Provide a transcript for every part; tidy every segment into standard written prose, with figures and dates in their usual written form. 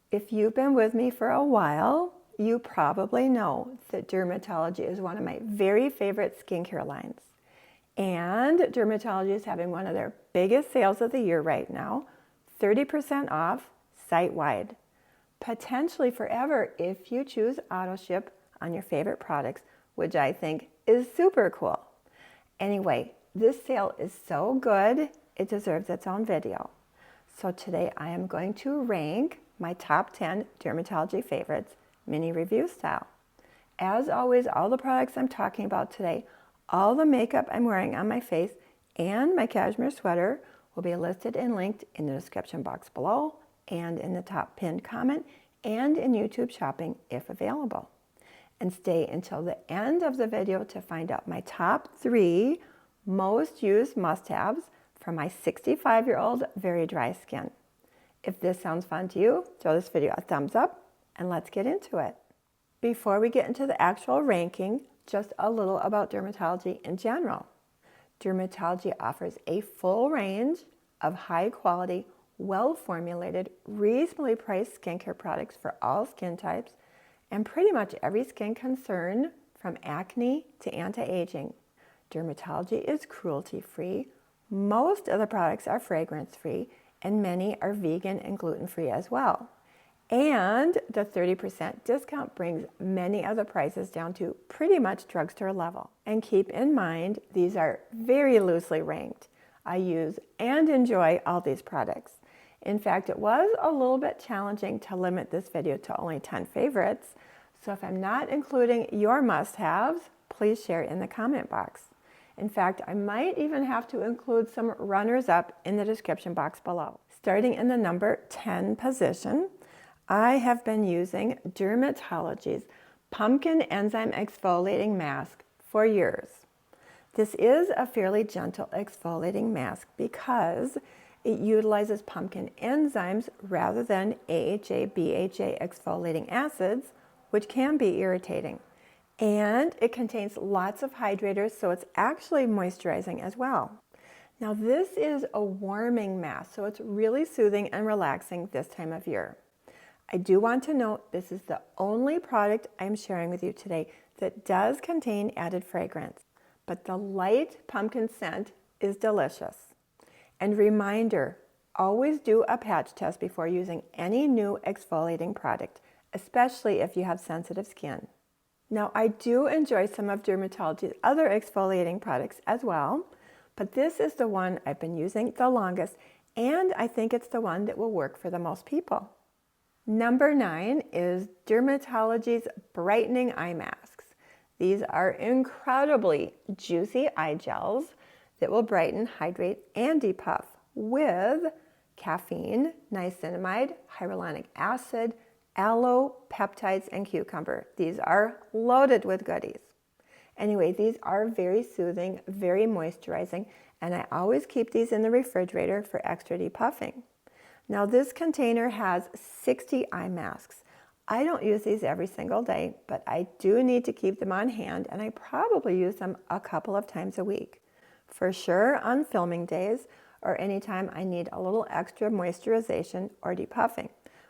If you've been with me for a while, you probably know that Dermatology is one of my very favorite skincare lines. And Dermatology is having one of their biggest sales of the year right now, 30% off site-wide. Potentially forever if you choose auto ship on your favorite products, which I think is super cool. Anyway, this sale is so good, it deserves its own video. So today I am going to rank my top 10 Dermatology favorites, mini review style. As always, all the products I'm talking about today, all the makeup I'm wearing on my face, and my cashmere sweater will be listed and linked in the description box below and in the top pinned comment and in YouTube shopping if available. And stay until the end of the video to find out my top 3 most used must-haves for my 65-year-old very dry skin. If this sounds fun to you, throw this video a thumbs up and let's get into it. Before we get into the actual ranking, just a little about Dermatology in general. Dermatology offers a full range of high-quality, well-formulated, reasonably priced skincare products for all skin types and pretty much every skin concern from acne to anti-aging. Dermatology is cruelty-free. Most of the products are fragrance-free and many are vegan and gluten-free as well. And the 30% discount brings many of the prices down to pretty much drugstore level. And keep in mind, these are very loosely ranked. I use and enjoy all these products. In fact, it was a little bit challenging to limit this video to only 10 favorites. So if I'm not including your must-haves, please share in the comment box. In fact, I might even have to include some runners-up in the description box below. Starting in the number 10 position, I have been using Dermatology's Pumpkin Enzyme Exfoliating Mask for years. This is a fairly gentle exfoliating mask because it utilizes pumpkin enzymes rather than AHA, BHA exfoliating acids, which can be irritating. And it contains lots of hydrators, so it's actually moisturizing as well. Now this is a warming mask, so it's really soothing and relaxing this time of year. I do want to note this is the only product I'm sharing with you today that does contain added fragrance, but the light pumpkin scent is delicious. And reminder, always do a patch test before using any new exfoliating product, especially if you have sensitive skin. Now, I do enjoy some of Dermatology's other exfoliating products as well, but this is the one I've been using the longest, and I think it's the one that will work for the most people. Number 9 is Dermatology's Brightening Eye Masks. These are incredibly juicy eye gels that will brighten, hydrate, and depuff with caffeine, niacinamide, hyaluronic acid, aloe, peptides, and cucumber. These are loaded with goodies. Anyway, these are very soothing, very moisturizing, and I always keep these in the refrigerator for extra depuffing. Now this container has 60 eye masks. I don't use these every single day, but I do need to keep them on hand, and I probably use them a couple of times a week. For sure on filming days or anytime I need a little extra moisturization or depuffing,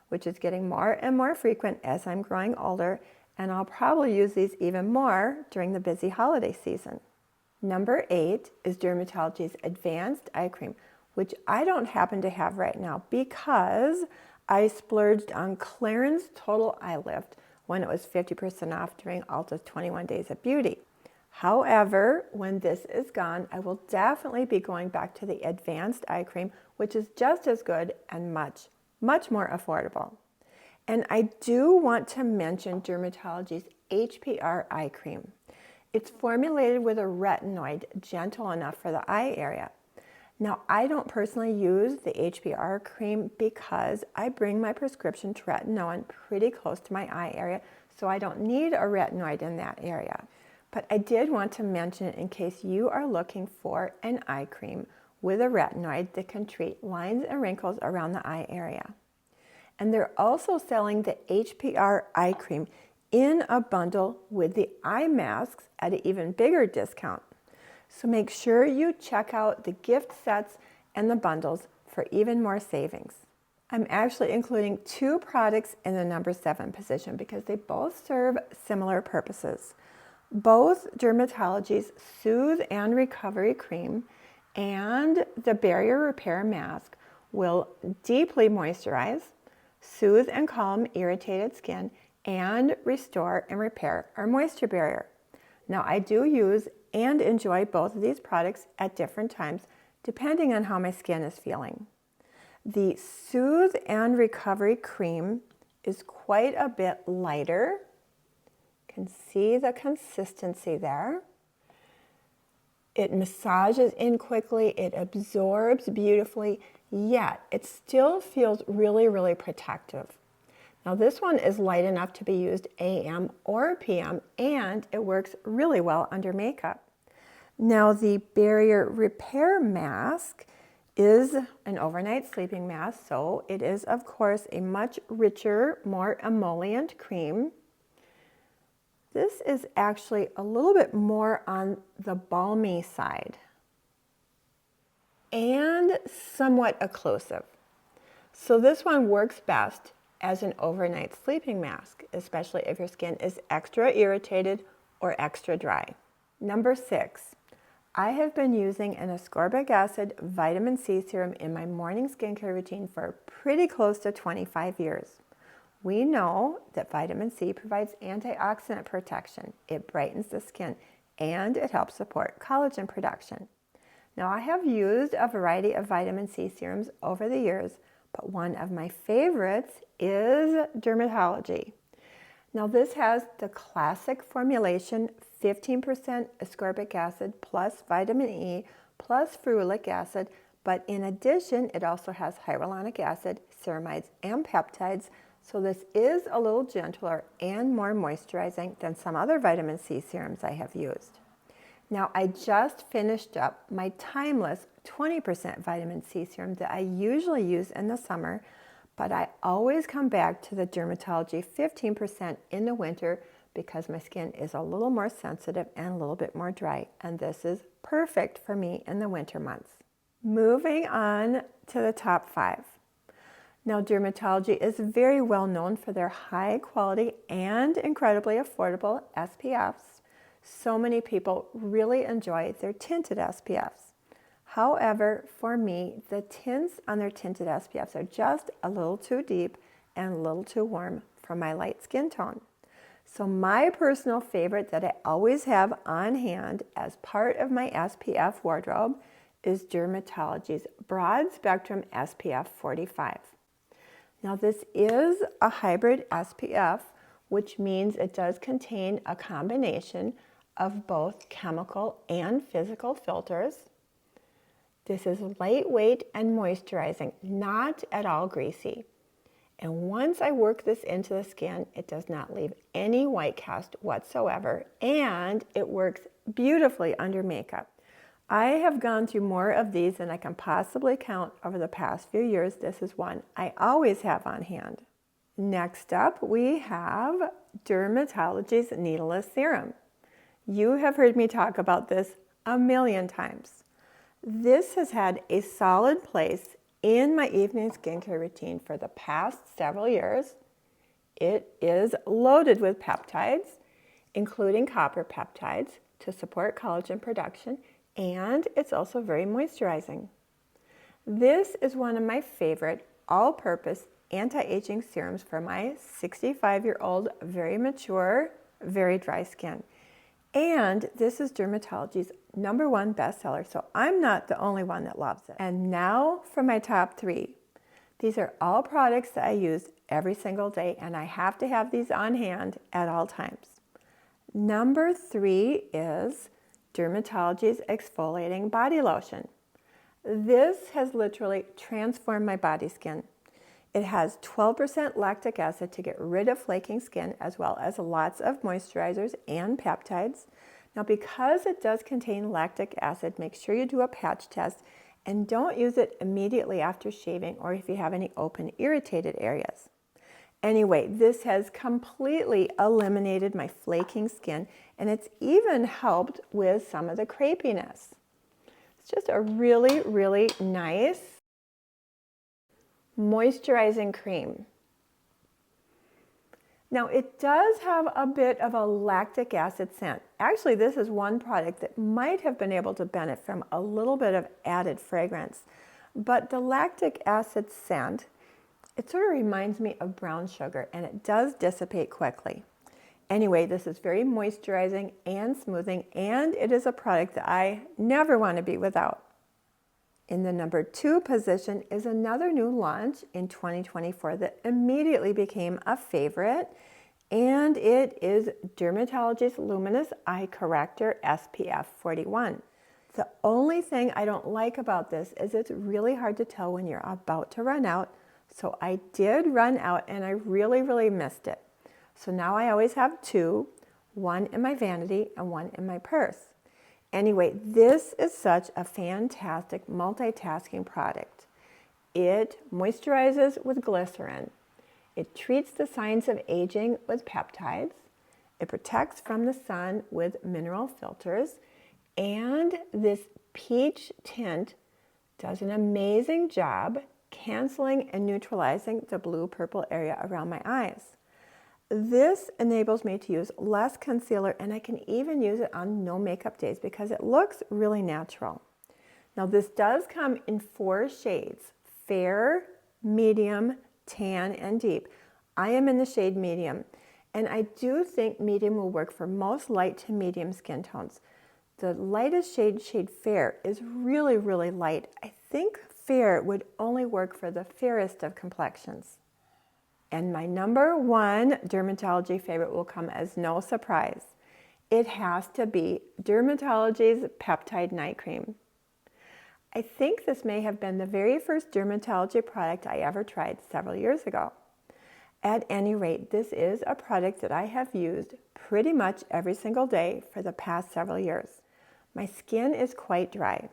which is getting more and more frequent as I'm growing older, and I'll probably use these even more during the busy holiday season. Number 8 is Dermatology's Advanced Eye Cream, which I don't happen to have right now because I splurged on Clarins Total Eye Lift when it was 50% off during Ulta's 21 Days of Beauty. However, when this is gone, I will definitely be going back to the Advanced Eye Cream, which is just as good and much more affordable. And I do want to mention Dermatology's HPR Eye Cream. It's formulated with a retinoid gentle enough for the eye area. Now, I don't personally use the HPR cream because I bring my prescription tretinoin pretty close to my eye area, so I don't need a retinoid in that area. But I did want to mention it in case you are looking for an eye cream with a retinoid that can treat lines and wrinkles around the eye area. And they're also selling the HPR eye cream in a bundle with the eye masks at an even bigger discount. So make sure you check out the gift sets and the bundles for even more savings. I'm actually including two products in the number 7 position because they both serve similar purposes. Both Dermatology's Soothe and Recovery Cream and the Barrier Repair Mask will deeply moisturize, soothe and calm irritated skin, and restore and repair our moisture barrier. Now, I do use and enjoy both of these products at different times depending on how my skin is feeling. The Soothe and Recovery Cream is quite a bit lighter. You can see the consistency there. It massages in quickly, it absorbs beautifully, yet it still feels really, really protective. Now this one is light enough to be used AM or PM, and it works really well under makeup. Now the Barrier Repair Mask is an overnight sleeping mask, so it is of course a much richer, more emollient cream. This is actually a little bit more on the balmy side and somewhat occlusive. So this one works best as an overnight sleeping mask, especially if your skin is extra irritated or extra dry. Number 6, I have been using an ascorbic acid vitamin C serum in my morning skincare routine for pretty close to 25 years. We know that vitamin C provides antioxidant protection, it brightens the skin, and it helps support collagen production. Now, I have used a variety of vitamin C serums over the years, but one of my favorites is Dermatology. Now, this has the classic formulation, 15% ascorbic acid plus vitamin E plus ferulic acid, but in addition, it also has hyaluronic acid, ceramides, and peptides. So this is a little gentler and more moisturizing than some other vitamin C serums I have used. Now, I just finished up my timeless 20% vitamin C serum that I usually use in the summer, but I always come back to the Dermatology 15% in the winter because my skin is a little more sensitive and a little bit more dry, and this is perfect for me in the winter months. Moving on to the top 5. Now, Dermatology is very well known for their high quality and incredibly affordable SPFs. So many people really enjoy their tinted SPFs. However, for me, the tints on their tinted SPFs are just a little too deep and a little too warm for my light skin tone. So my personal favorite that I always have on hand as part of my SPF wardrobe is Dermatology's Broad Spectrum SPF 45. Now this is a hybrid SPF, which means it does contain a combination of both chemical and physical filters. This is lightweight and moisturizing, not at all greasy. And once I work this into the skin, it does not leave any white cast whatsoever, and it works beautifully under makeup. I have gone through more of these than I can possibly count over the past few years. This is one I always have on hand. Next up, we have Dermatology's Needleless Serum. You have heard me talk about this a million times. This has had a solid place in my evening skincare routine for the past several years. It is loaded with peptides, including copper peptides, to support collagen production, and it's also very moisturizing. This is one of my favorite all-purpose anti-aging serums for my 65-year-old, very mature, very dry skin. And this is Dermatology's #1 bestseller, so I'm not the only one that loves it. And now for my top 3. These are all products that I use every single day, and I have to have these on hand at all times. Number 3 is Dermatology's Exfoliating Body Lotion. This has literally transformed my body skin. It has 12% lactic acid to get rid of flaking skin, as well as lots of moisturizers and peptides. Now, because it does contain lactic acid, make sure you do a patch test and don't use it immediately after shaving or if you have any open irritated areas. Anyway, this has completely eliminated my flaking skin, and it's even helped with some of the crepiness. It's just a really, really nice moisturizing cream. Now it does have a bit of a lactic acid scent. Actually, this is one product that might have been able to benefit from a little bit of added fragrance. But the lactic acid scent, it sort of reminds me of brown sugar, and it does dissipate quickly. Anyway, this is very moisturizing and smoothing, and it is a product that I never want to be without. In the number 2 position is another new launch in 2024 that immediately became a favorite, and it is Dermatologist's Luminous Eye Corrector SPF 41. The only thing I don't like about this is it's really hard to tell when you're about to run out. So I did run out, and I really missed it. So now I always have 2, one in my vanity and one in my purse. Anyway, this is such a fantastic multitasking product. It moisturizes with glycerin. It treats the signs of aging with peptides. It protects from the sun with mineral filters. And this peach tint does an amazing job canceling and neutralizing the blue-purple area around my eyes. This enables me to use less concealer, and I can even use it on no makeup days because it looks really natural. Now this does come in 4 shades: fair, medium, tan, and deep. I am in the shade medium, and I do think medium will work for most light to medium skin tones. The lightest shade, shade fair, is really light. I think fair would only work for the fairest of complexions. And my number 1 dermatology favorite will come as no surprise. It has to be Dermatologist's Peptide Night Cream. I think this may have been the very first dermatology product I ever tried several years ago. At any rate, this is a product that I have used pretty much every single day for the past several years. My skin is quite dry.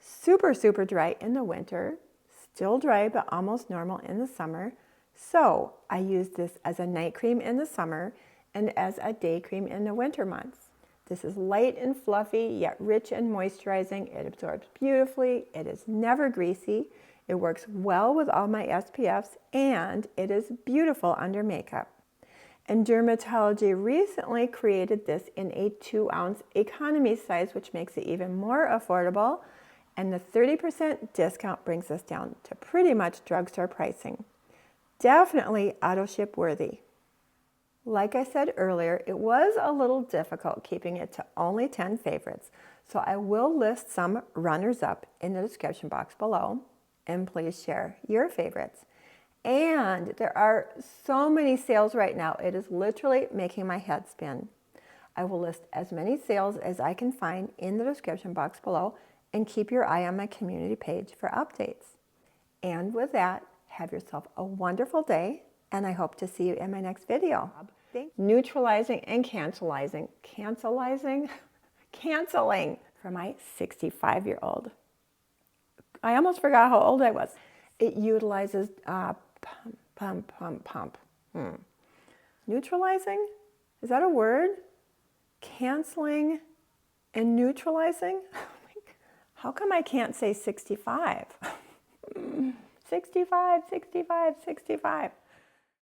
Super dry in the winter, still dry but almost normal in the summer. So I use this as a night cream in the summer and as a day cream in the winter months. This is light and fluffy, yet rich and moisturizing. It absorbs beautifully. It is never greasy. It works well with all my SPFs, and it is beautiful under makeup. And Dermatology recently created this in a 2-ounce economy size, which makes it even more affordable. And the 30% discount brings us down to pretty much drugstore pricing. Definitely auto-ship worthy. Like I said earlier, it was a little difficult keeping it to only 10 favorites, so I will list some runners-up in the description box below, and please share your favorites. And there are so many sales right now, it is literally making my head spin. I will list as many sales as I can find in the description box below, and keep your eye on my community page for updates. And with that, have yourself a wonderful day, and I hope to see you in my next video. Neutralizing and canceling for my 65-year-old. I almost forgot how old I was. It utilizes pump. Neutralizing? Is that a word? Canceling and neutralizing? How come I can't say 65? 65.